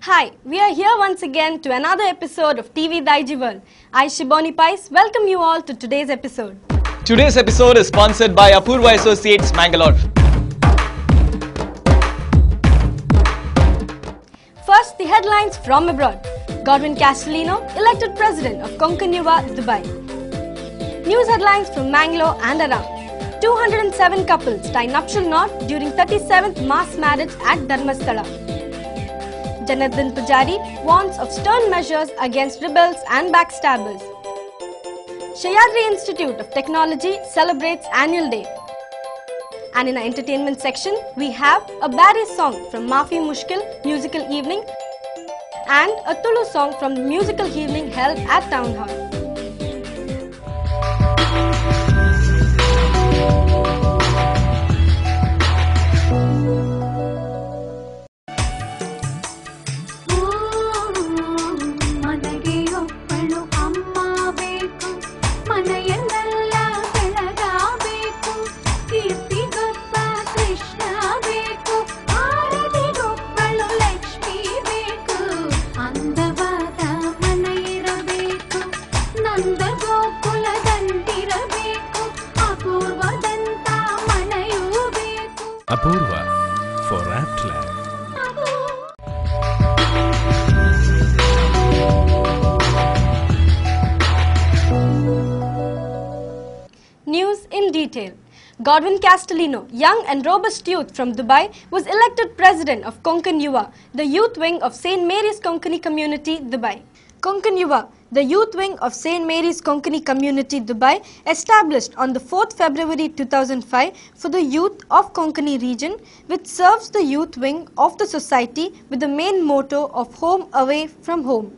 Hi, we are here once again to another episode of TV Daiji World. I, Shiboni Pais, welcome you all to today's episode. Today's episode is sponsored by Apurva Associates, Mangalore. First, the headlines from abroad. Godwin Castellino elected president of Konkan Yuva, Dubai. News headlines from Mangalore and around. 207 couples tie nuptial knot during 37th mass marriage at Dharmasthala. Janardhan Pujari warns of stern measures against rebels and backstabbers. Sahyadri Institute of Technology celebrates annual day. And in our entertainment section, we have a Barry song from Maafi Mushkil musical evening and a Tulu song from the musical evening held at Town Hall. Apurva for Aptland. News in detail. Godwin Castellino, young and robust youth from Dubai, was elected president of Konkan Yuva, the youth wing of St. Mary's Konkani Community, Dubai. Konkan Yuva, the youth wing of St. Mary's Konkani Community, Dubai, established on the 4th February 2005 for the youth of Konkani region, which serves the youth wing of the society with the main motto of home away from home.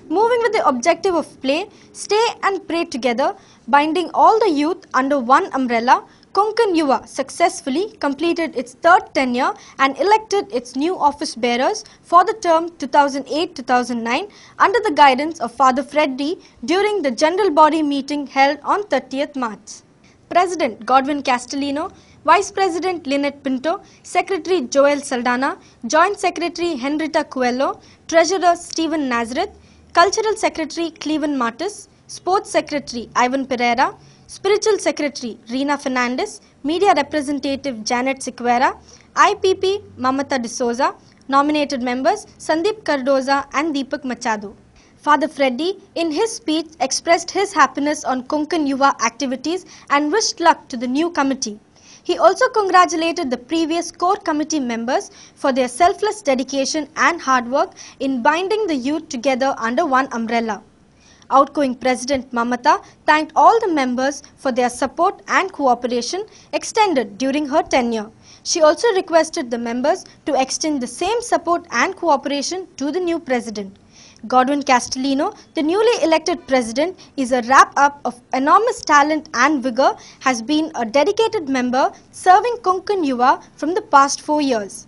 Moving with the objective of play, stay and pray together, binding all the youth under one umbrella, Konkan Yuva successfully completed its third tenure and elected its new office bearers for the term 2008-2009 under the guidance of Father Freddy during the general body meeting held on 30th March. President Godwin Castellino, Vice President Lynette Pinto, Secretary Joel Saldana, Joint Secretary Henrietta Coelho, Treasurer Stephen Nazareth, Cultural Secretary Cleven Martis, Sports Secretary Ivan Pereira, Spiritual Secretary Rina Fernandez, Media Representative Janet Sequeira, IPP Mamata D'Souza, nominated members Sandeep Cardoza and Deepak Machado. Father Freddy, in his speech, expressed his happiness on Konkan Yuva activities and wished luck to the new committee. He also congratulated the previous core committee members for their selfless dedication and hard work in binding the youth together under one umbrella. Outgoing President Mamata thanked all the members for their support and cooperation extended during her tenure. She also requested the members to extend the same support and cooperation to the new president. Godwin Castellino, the newly elected president, is a wrap-up of enormous talent and vigor, has been a dedicated member serving Konkan Yuva from the past 4 years.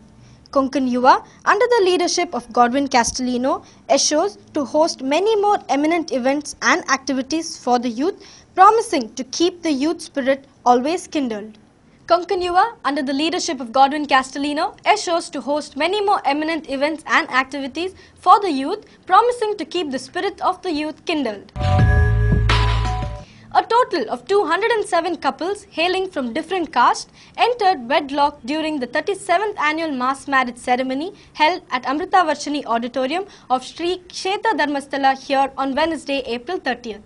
Konkan Yuva, under the leadership of Godwin Castellino, assures to host many more eminent events and activities for the youth, promising to keep the youth spirit always kindled. Konkan Yuva, under the leadership of Godwin Castellino, assures to host many more eminent events and activities for the youth, promising to keep the spirit of the youth kindled. A total of 207 couples hailing from different castes entered wedlock during the 37th annual mass marriage ceremony held at Amrita Varshini Auditorium of Sri Kshetra Dharmasthala here on Wednesday, April 30th.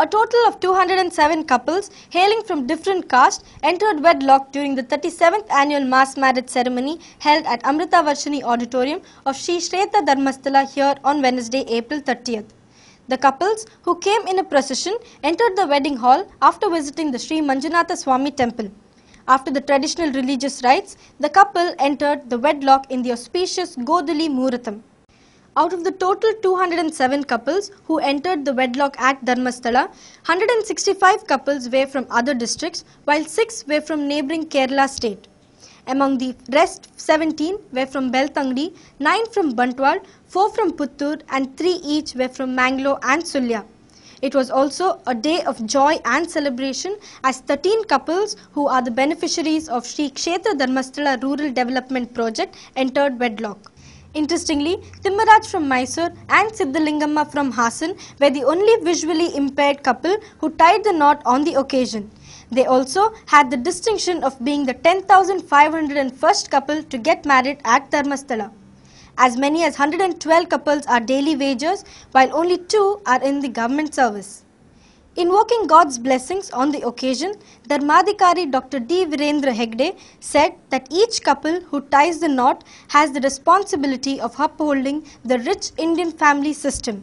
A total of 207 couples hailing from different castes entered wedlock during the 37th annual mass marriage ceremony held at Amrita Varshini Auditorium of Sri Kshetra Dharmasthala here on Wednesday, April 30th. The couples, who came in a procession, entered the wedding hall after visiting the Sri Manjunatha Swami temple. After the traditional religious rites, the couple entered the wedlock in the auspicious Godali Muhuratham. Out of the total 207 couples who entered the wedlock at Dharmasthala, 165 couples were from other districts, while 6 were from neighbouring Kerala state. Among the rest, 17 were from Beltangdi, 9 from Bantwal, 4 from Puttur and 3 each were from Mangalore and Sulya. It was also a day of joy and celebration as 13 couples who are the beneficiaries of Sri Kshetra Dharmasthala Rural Development Project entered wedlock. Interestingly, Timmaraj from Mysore and Siddhalingamma from Hassan were the only visually impaired couple who tied the knot on the occasion. They also had the distinction of being the 10,501st couple to get married at Dharmasthala. As many as 112 couples are daily wagers, while only 2 are in the government service. Invoking God's blessings on the occasion, Dharmadhikari Dr. D. Virendra Hegde said that each couple who ties the knot has the responsibility of upholding the rich Indian family system.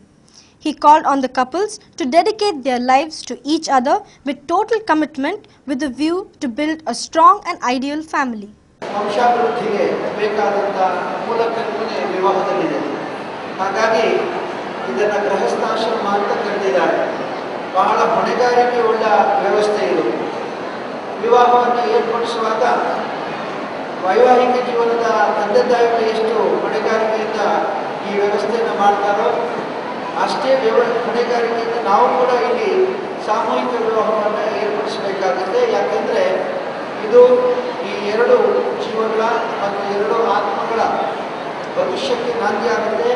He called on the couples to dedicate their lives to each other with total commitment with a view to build a strong and ideal family. ವಂಶಾಭಿವೃದ್ಧಿಗೆ ಬೇಕಾದಂಥ ಮೂಲ ಕಲ್ಪನೆ ವಿವಾಹದಲ್ಲಿದೆ. ಹಾಗಾಗಿ ಇದನ್ನು ಗೃಹಸ್ಥಾಶ್ರಮ ಅಂತ ಕರೆದಿದ್ದಾರೆ. ಬಹಳ ಹೊಣೆಗಾರಿಕೆಯುಳ್ಳ ವ್ಯವಸ್ಥೆ ಇದು. ವಿವಾಹವನ್ನು ಏರ್ಪಡಿಸುವಾಗ ವೈವಾಹಿಕ ಜೀವನದ ತಂದೆ ತಾಯಿಗಳು ಎಷ್ಟು ಹೊಣೆಗಾರಿಕೆಯಿಂದ ಈ ವ್ಯವಸ್ಥೆಯನ್ನು ಮಾಡ್ತಾರೋ ಅಷ್ಟೇ ಹೊಣೆಗಾರಿಕೆಯಿಂದ ನಾವು ಕೂಡ ಇಲ್ಲಿ ಸಾಮೂಹಿಕ ವಿವಾಹವನ್ನು ಏರ್ಪಡಿಸಬೇಕಾಗುತ್ತೆ. ಯಾಕೆಂದರೆ ಇದು ಈ ಎರಡು ಜೀವಗಳ ಮತ್ತು ಎರಡು ಆತ್ಮಗಳ ಭವಿಷ್ಯಕ್ಕೆ ನಾಂದಿಯಾಗುತ್ತೆ.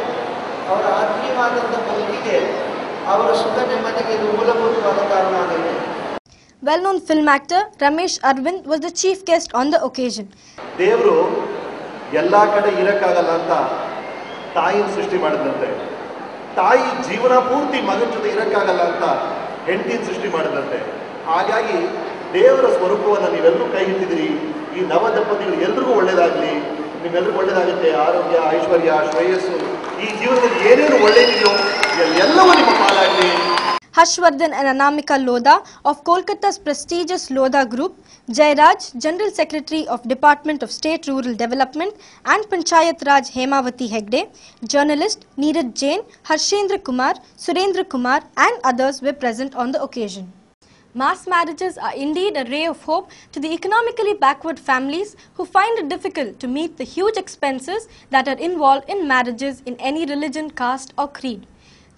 ಅವರ ಆತ್ಮೀಯವಾದಂಥ ಬದುಕಿಗೆ ಅವರ ಸುಖ ನೆಮ್ಮದಿಗೆ ಇದು ಮೂಲಭೂತವಾದ ಕಾರಣ ಆಗಿದೆ. Well-known film actor Ramesh Arvind was the chief guest on the occasion. ದೇವರು ಎಲ್ಲ ಕಡೆ ಇರಕ್ಕಾಗಲ್ಲ ಅಂತ ತಾಯಿನ ಸೃಷ್ಟಿ ಮಾಡಿದಂತೆ, ತಾಯಿ ಜೀವನ ಪೂರ್ತಿ ಮಗನ ಜೊತೆ ಇರಕ್ಕಾಗಲ್ಲ ಅಂತ ಹೆಂಡತಿನ ಸೃಷ್ಟಿ ಮಾಡಿದಂತೆ. ಹಾಗಾಗಿ ದೇವರ ಸ್ವರೂಪವನ್ನು ನೀವೆಲ್ಲರೂ ಕೈ ಹಿಡಿದಿದ್ದೀರಿ. ಈ ನವ ದಂಪತಿಗಳು ಎಲ್ರಿಗೂ ಒಳ್ಳೇದಾಗಲಿ, ನಿಮ್ಮೆಲ್ಲರಿಗೂ ಒಳ್ಳೇದಾಗುತ್ತೆ. ಆರೋಗ್ಯ, ಐಶ್ವರ್ಯ, ಶ್ರೇಯಸ್ಸು, ಈ ಜೀವನದಲ್ಲಿ ಏನೇನು ಒಳ್ಳೆಯದಿದೆಯೋ ಎಲ್ಲವೂ ನಿಮ್ಮ ಪಾಲಾಗಲಿ. Harshvardhan and Anamika Lodha of Kolkata's prestigious Lodha Group, Jairaj, General Secretary of Department of State Rural Development and Panchayat Raj Hemavati Hegde, journalist Neeraj Jain, Harshendra Kumar, Surendra Kumar and others were present on the occasion. Mass marriages are indeed a ray of hope to the economically backward families who find it difficult to meet the huge expenses that are involved in marriages in any religion, caste or creed.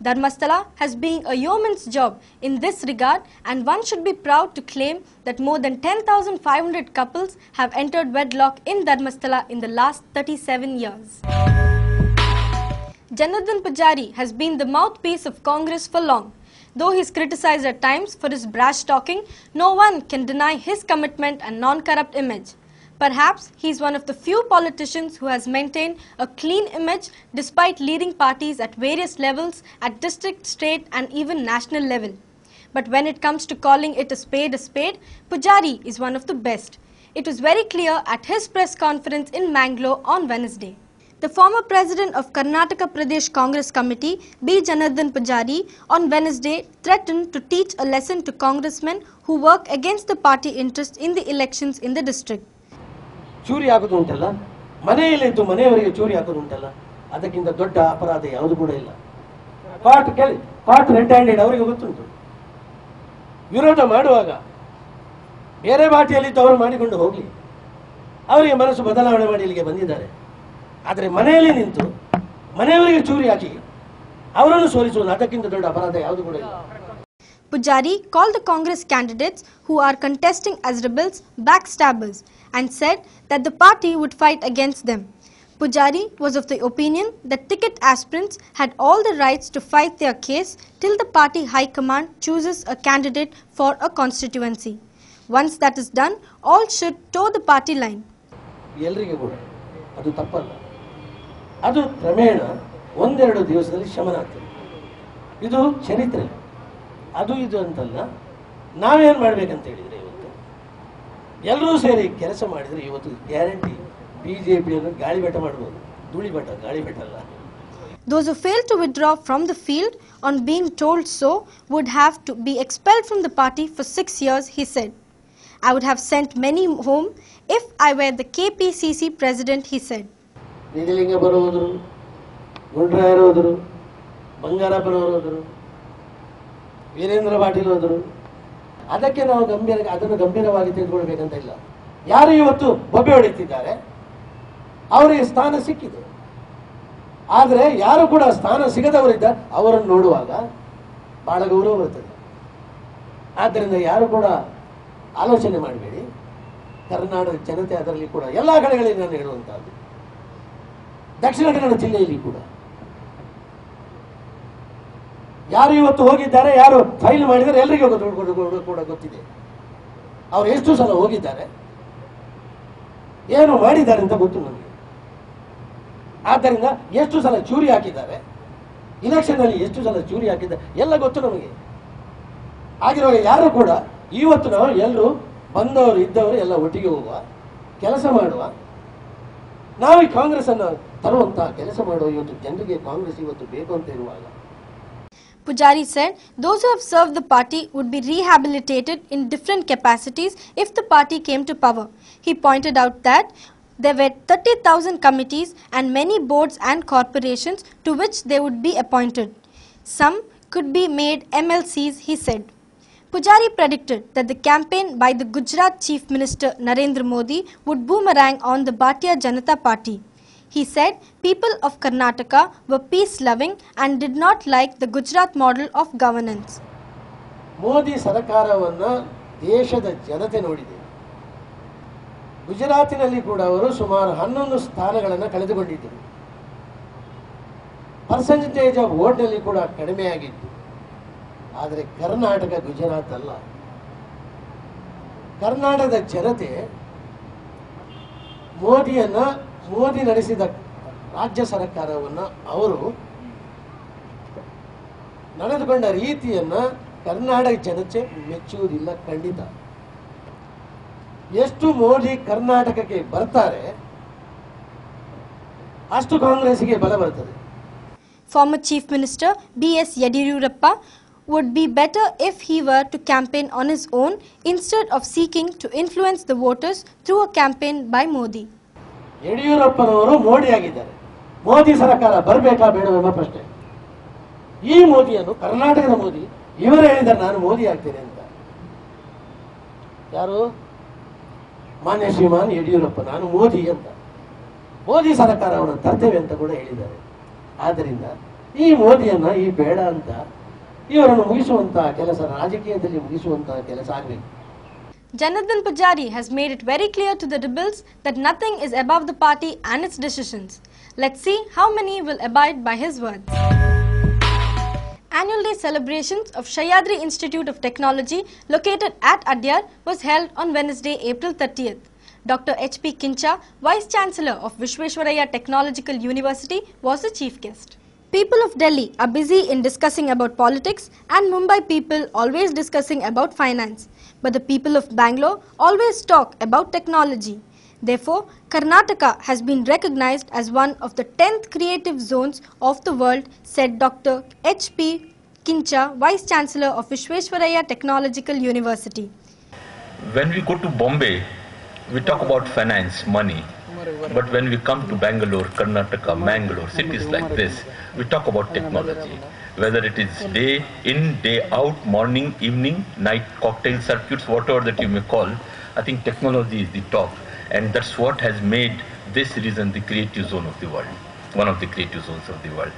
Dharmasthala has been a yeoman's job in this regard, and one should be proud to claim that more than 10,500 couples have entered wedlock in Dharmasthala in the last 37 years. Janardhan Pujari has been the mouthpiece of Congress for long. Though he is criticized at times for his brash talking, no one can deny his commitment and non-corrupt image. Perhaps he is one of the few politicians who has maintained a clean image despite leading parties at various levels at district, state and even national level. But when it comes to calling it a spade, Pujari is one of the best. It was very clear at his press conference in Mangalore on Wednesday. The former president of Karnataka Pradesh Congress Committee, B. Janardhan Pujari, on Wednesday threatened to teach a lesson to congressmen who work against the party interest in the elections in the district. ಚೂರಿ ಹಾಕೋದು ಉಂಟಲ್ಲ, ಮನೆಯಲ್ಲಿದ್ದು ಮನೆಯವರಿಗೆ ಚೂರಿ ಹಾಕೋದು ಉಂಟಲ್ಲ, ಅದಕ್ಕಿಂತ ದೊಡ್ಡ ಅಪರಾಧ ಯಾವುದು ಕೂಡ ಇಲ್ಲ. ಕಾಟ್ ರೆಡ್ ಹ್ಯಾಂಡೆಡ್ ಅವರಿಗೆ ಗೊತ್ತುಂಟು. ವಿರೋಧ ಮಾಡುವಾಗ ಬೇರೆ ಪಾರ್ಟಿಯಲ್ಲಿ ಅವರು ಮಾಡಿಕೊಂಡು ಹೋಗಲಿ, ಅವರಿಗೆ ಮನಸ್ಸು ಬದಲಾವಣೆ ಮಾಡಿ ಇಲ್ಲಿಗೆ ಬಂದಿದ್ದಾರೆ. ಆದರೆ ಮನೆಯಲ್ಲಿ ನಿಂತು ಮನೆಯವರಿಗೆ ಚೂರಿ ಹಾಕಿ ಅವರನ್ನು ಸೋಲಿಸುವುದು ಅದಕ್ಕಿಂತ ದೊಡ್ಡ ಅಪರಾಧ ಯಾವುದು ಕೂಡ ಇಲ್ಲ. Pujari called the Congress candidates who are contesting as rebels backstabbers and said that the party would fight against them. Pujari was of the opinion that ticket aspirants had all the rights to fight their case till the party high command chooses a candidate for a constituency. Once that is done, all should toe the party line. ಎಲ್ಲರಿಗೆ ಕೂಡ ಅದು ತಪ್ಪಲ್ಲ. ಅದು ಕ್ರಮೇಣ ಒಂದೆರಡು ದಿವಸದಲ್ಲಿ ಶಮನ ಆಗ್ತದೆ. ಇದು ಚರಿತ್ರೆ. ಅದು ಇದು ಅಂತಲ್ಲ. ನಾವೇನು ಮಾಡಬೇಕಂತ ಹೇಳಿದರೆ ಇವತ್ತು ಎಲ್ಲರೂ ಸೇರಿ ಕೆಲಸ ಮಾಡಿದರೆ ಇವತ್ತು ಗ್ಯಾರಂಟಿ ಬಿಜೆಪಿಯನ್ನು ಗಾಳಿಬೆಟ್ಟ ಮಾಡ್ಬೋದು. ಧೂಳಿಬೆಟ್ಟ, ಗಾಳಿಬೆಟ್ಟ ಅಲ್ಲ. Those who fail to withdraw from the field on being told so would have to be expelled from the party for 6 years, he said. I would have sent many home if I were the KPCC president, he said. Nijalinga ಬರೋದ್ರು, ಗುಂಡ್ರಾಯರು ಹೋದರು, ಬಂಗಾರಪ್ಪರು ಹೋದರು, ವೀರೇಂದ್ರ ಪಾಟೀಲ್ ಹೋದರು. ಅದಕ್ಕೆ ನಾವು ಅದನ್ನು ಗಂಭೀರವಾಗಿ ತೆಗೆದುಕೊಳ್ಬೇಕಂತ ಇಲ್ಲ. ಯಾರು ಇವತ್ತು ಬೊಬ್ಬೆ ಹೊಡಿತಿದ್ದಾರೆ ಅವರಿಗೆ ಸ್ಥಾನ ಸಿಕ್ಕಿದೆ. ಆದರೆ ಯಾರು ಕೂಡ ಸ್ಥಾನ ಸಿಗದವರಿದ್ದ ಅವರನ್ನು ನೋಡುವಾಗ ಬಹಳ ಗೌರವ ಬರ್ತದೆ. ಆದ್ದರಿಂದ ಯಾರು ಕೂಡ ಆಲೋಚನೆ ಮಾಡಬೇಡಿ. ಕರ್ನಾಟಕ ಜನತೆ ಅದರಲ್ಲಿ ಕೂಡ ಎಲ್ಲ ಕಡೆಗಳಲ್ಲಿ ನಾನು ಹೇಳುವಂತಹದ್ದು ದಕ್ಷಿಣ ಕನ್ನಡ ಜಿಲ್ಲೆಯಲ್ಲಿ ಕೂಡ ಯಾರು ಇವತ್ತು ಹೋಗಿದ್ದಾರೆ, ಯಾರು ಫೈಲ್ ಮಾಡಿದ್ದಾರೆ ಎಲ್ಲರಿಗೂ ಕೂಡ ಗೊತ್ತಿದೆ. ಅವರು ಎಷ್ಟು ಸಲ ಹೋಗಿದ್ದಾರೆ, ಏನು ಮಾಡಿದ್ದಾರೆ ಅಂತ ಗೊತ್ತು ನಮಗೆ. ಆದ್ದರಿಂದ ಎಷ್ಟು ಸಲ ಚೂರಿ ಹಾಕಿದ್ದಾರೆ, ಇಲೆಕ್ಷನ್ ಅಲ್ಲಿ ಎಷ್ಟು ಸಲ ಚೂರಿ ಹಾಕಿದ್ದಾರೆ ಎಲ್ಲ ಗೊತ್ತು ನಮಗೆ. ಆಗಿರುವಾಗ ಯಾರು ಕೂಡ ಇವತ್ತು ನಾವು ಎಲ್ಲರೂ ಬಂದವರು ಇದ್ದವರು ಎಲ್ಲ ಒಟ್ಟಿಗೆ ಹೋಗುವ ಕೆಲಸ ಮಾಡುವ, ನಾವು ಈ ಕಾಂಗ್ರೆಸ್ ಅನ್ನು ತರುವಂತಹ ಕೆಲಸ ಮಾಡುವ. ಇವತ್ತು ಜನರಿಗೆ ಕಾಂಗ್ರೆಸ್ ಇವತ್ತು ಬೇಕು ಅಂತ ಇರುವಾಗ Pujari said those who have served the party would be rehabilitated in different capacities if the party came to power. He pointed out that there were 30,000 committees and many boards and corporations to which they would be appointed. Some could be made MLCs, he said. Pujari predicted that the campaign by the Gujarat Chief Minister Narendra Modi would boomerang on the Bharatiya Janata Party. He said people of Karnataka were peace-loving and did not like the Gujarat model of governance. Modi ಸರ್ಕಾರವನ್ನು ದೇಶದ ಜನತೆ ನೋಡಿದೆ. ಗುಜರಾತಿನಲ್ಲಿ ಕೂಡ ಅವರು ಸುಮಾರು 11 ಸ್ಥಾನಗಳನ್ನು ಕಳೆದುಕೊಂಡಿದ್ದರು. Percentage of ವೋಟ್ನಲ್ಲಿ ಕೂಡ ಕಡಿಮೆಯಾಗಿತ್ತು. ಆದರೆ ಕರ್ನಾಟಕ ಗುಜರಾತ್ ಅಲ್ಲ. ಕರ್ನಾಟಕದ ಜನತೆ ಮೋದಿ ನಡೆಸಿದ ರಾಜ್ಯ ಸರ್ಕಾರವನ್ನು ಅವರು ನಡೆದುಕೊಂಡ ರೀತಿಯನ್ನು ಕರ್ನಾಟಕ ಜನತೆ ಮೆಚ್ಚುವುದಿಲ್ಲ ಖಂಡಿತ. ಎಷ್ಟು ಮೋದಿ ಕರ್ನಾಟಕಕ್ಕೆ ಬರ್ತಾರೆ ಅಷ್ಟು ಕಾಂಗ್ರೆಸ್ಗೆ ಬಲ ಬರ್ತದೆ. Former Chief Minister B.S. Yediyurappa would be better if he were to campaign on his own instead of seeking to influence the voters through a campaign by Modi. ಯಡಿಯೂರಪ್ಪನವರು ಮೋದಿ ಆಗಿದ್ದಾರೆ. ಮೋದಿ ಸರ್ಕಾರ ಬರಬೇಕಾ ಬೇಡವೆಂಬ ಪ್ರಶ್ನೆ. ಈ ಮೋದಿಯನ್ನು ಕರ್ನಾಟಕದ ಮೋದಿ ಇವರೇ ಹೇಳಿದ್ದಾರೆ ನಾನು ಮೋದಿ ಆಗ್ತೇನೆ ಅಂತ. ಯಾರು? ಮಾನ್ಯ ಶ್ರೀಮಾನ್ ಯಡಿಯೂರಪ್ಪ ನಾನು ಮೋದಿ ಅಂತ. ಮೋದಿ ಸರ್ಕಾರವನ್ನು ತರ್ತೇವೆ ಅಂತ ಕೂಡ ಹೇಳಿದ್ದಾರೆ. ಆದ್ದರಿಂದ ಈ ಮೋದಿಯನ್ನ ಈ ಬೇಡ ಅಂತ ಇವರನ್ನು ಮುಗಿಸುವಂತಹ ಕೆಲಸ, ರಾಜಕೀಯದಲ್ಲಿ ಮುಗಿಸುವಂತಹ ಕೆಲಸ ಆಗಬೇಕು. Janardhan Pujari has made it very clear to the rebels that nothing is above the party and its decisions. Let's see how many will abide by his words. Annual Day celebrations of Sahyadri Institute of Technology located at Adyar was held on Wednesday, April 30th. Dr. H.P. Kincha, Vice Chancellor of Vishweshwaraya Technological University, was the chief guest. People of Delhi are busy in discussing about politics and Mumbai people always discussing about finance. But the people of Bangalore always talk about technology. Therefore, Karnataka has been recognized as one of the 10th creative zones of the world, said Dr. H.P. Kincha, Vice Chancellor of Vishweshwaraya Technological University. When we go to Bombay, we talk about finance, money. But when we come to Bangalore, Karnataka, Mangalore, cities like this, we talk about technology. Whether it is day in, day out, morning, evening, night, cocktail circuits, whatever that you may call, I think technology is the top. And that's what has made this region the creative zone of the world, one of the creative zones of the world.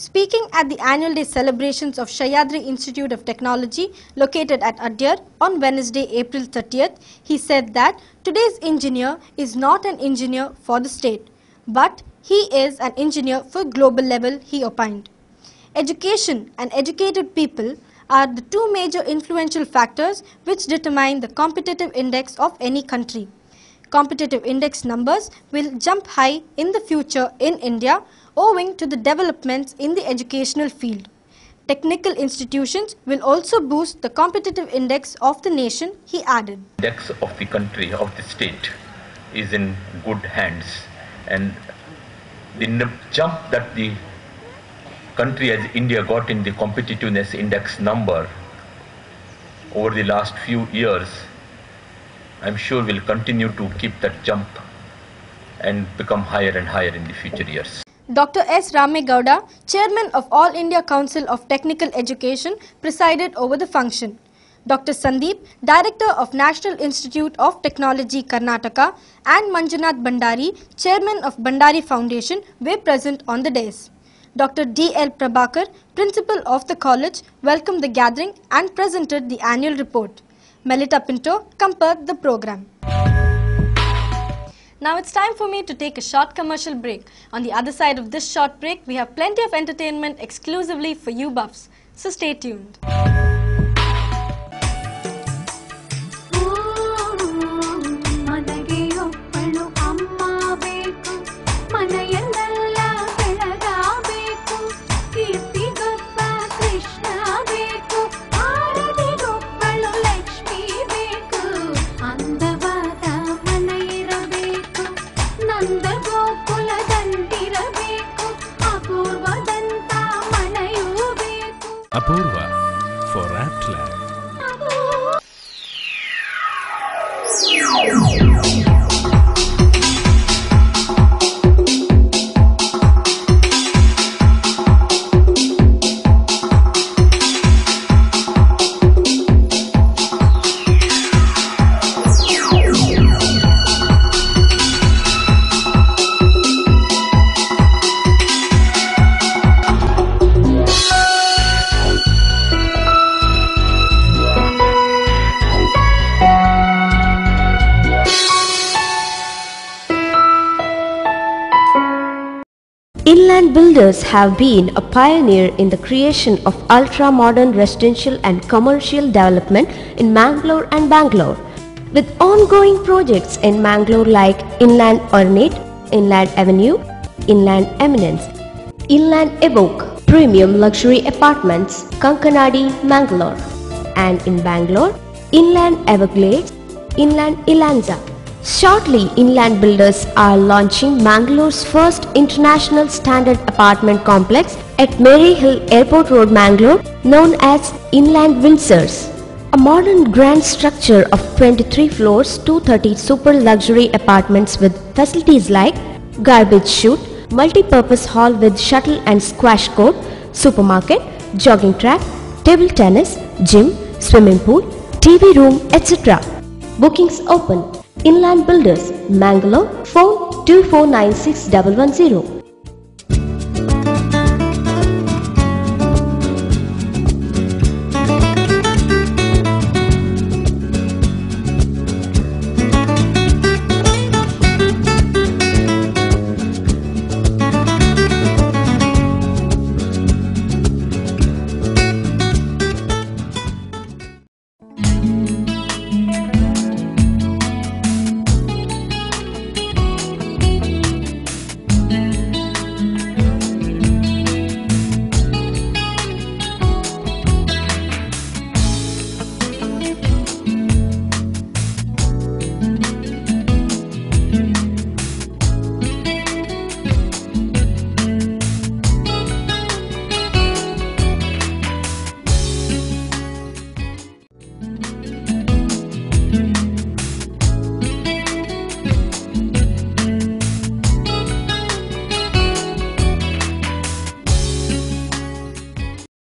Speaking at the annual day celebrations of Sahyadri Institute of Technology located at Adyar on Wednesday, April 30th, he said that today's engineer is not an engineer for the state, but he is an engineer for global level, he opined. Education and educated people are the two major influential factors which determine the competitive index of any country. Competitive index numbers will jump high in the future in India owing to the developments in the educational field. Technical institutions will also boost the competitive index of the nation, he added. Index of the country, of the state, is in good hands, and the jump that the country as India got in the competitiveness index number over the last few years, I'm sure will continue to keep that jump and become higher and higher in the future years. Dr. S. Ramegowda, Chairman of All India Council of Technical Education, presided over the function. Dr. Sandeep, Director of National Institute of Technology, Karnataka, and Manjunath Bandari, Chairman of Bandari Foundation, were present on the dais. Dr. D.L. Prabhakar, Principal of the college, welcomed the gathering and presented the annual report. Melita Pinto compared the program. Now it's time for me to take a short commercial break. On the other side of this short break, we have plenty of entertainment exclusively for you buffs. So stay tuned. Apurva for Apt Lab. Inland Builders have been a pioneer in the creation of ultra-modern residential and commercial development in Mangalore and Bangalore. With ongoing projects in Mangalore like Inland Ornate, Inland Avenue, Inland Eminence, Inland Evoke, Premium Luxury Apartments, Kankanadi, Mangalore, and in Bangalore, Inland Everglades, Inland Ilanza. Shortly, Inland Builders are launching Mangalore's first international standard apartment complex at Mary Hill Airport Road, Mangalore, known as Inland Windsors. A modern grand structure of 23 floors, 230 super luxury apartments with facilities like garbage chute, multi-purpose hall with shuttle and squash court, supermarket, jogging track, table tennis, gym, swimming pool, TV room, etc. Bookings open. Inland Builders, Mangalore, phone 2496110.